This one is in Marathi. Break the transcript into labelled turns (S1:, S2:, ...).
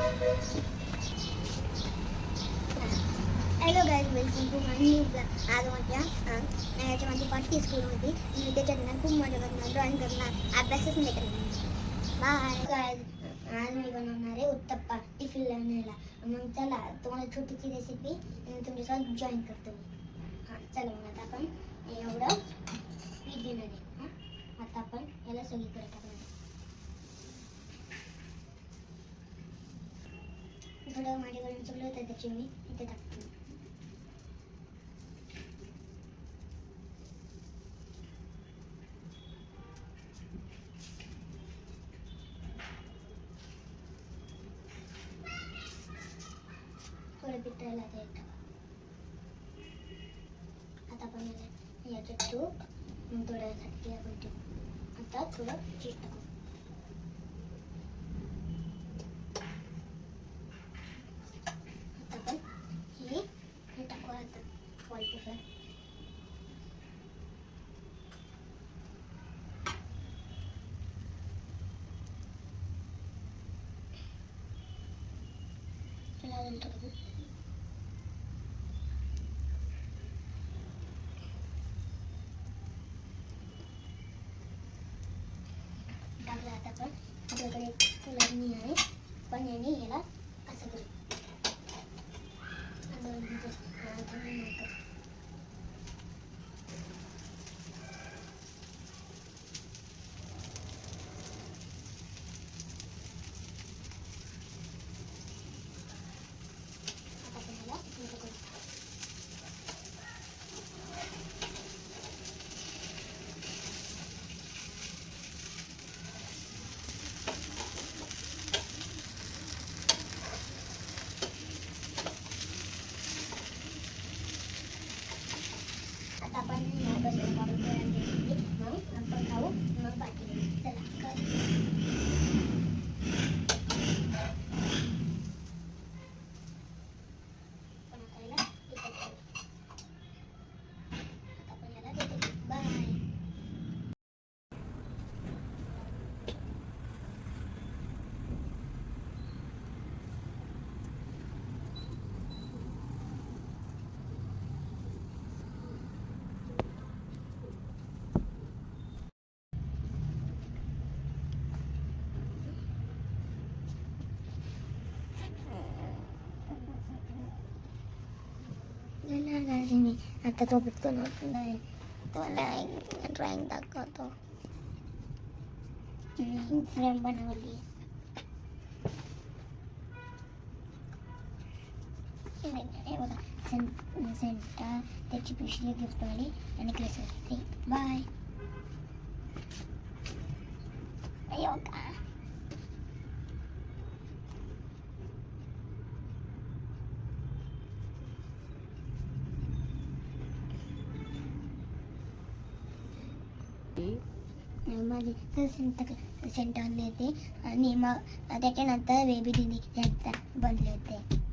S1: Hello guys, welcome to my new blog. आज माझ्या याच्यामध्ये पार्टी स्कूल होती. मी त्याच्यात ना खूप मजा करणार, ड्रॉइंग करणार, अभ्यासच नाही करणार. Bye guys. आज मी बनवणार आहे उत्तप्पा टिफिनला न्यायला. मग चला तुम्हाला छोटीशी रेसिपी तुमच्यासोबत जॉईन करतो मी. हां चला, मग आता आपण एवढं पीठ घेणार आहे. हां आता आपण याला सगळीकडे टाकणार. थोडं माझ्याकडून सगळं होतं त्याची मी इथे टाकतो. थोडं पिठाला द्यायचं. आता आपण याच्यात तूप, मग थोड्यासाठी आपण ठेवू. आता थोडं चीज टाकू. आता आपण हे टाकू. आता वॉलपेपर लावून टाकू. टाकलं. आता आपण आपल्याकडे फुलांनी आहे, पण याने याला असं करू. आता आपण बसून काढून मग आपण खाऊ, मग बाकी. चला पण आता याला आपण याला देतो. बाय. आता झोपेत कोण होत नाही. तुम्हाला ड्रॉइंग दाखवतो. फ्रेम बनवली. हे बघा, सेंटर त्याची पिशवी गिफ्ट वाली आणि क्रिसमस. बाय. का माझे सेंटरने येते आणि मग त्याच्यानंतर बेबी दिदी बनले होते.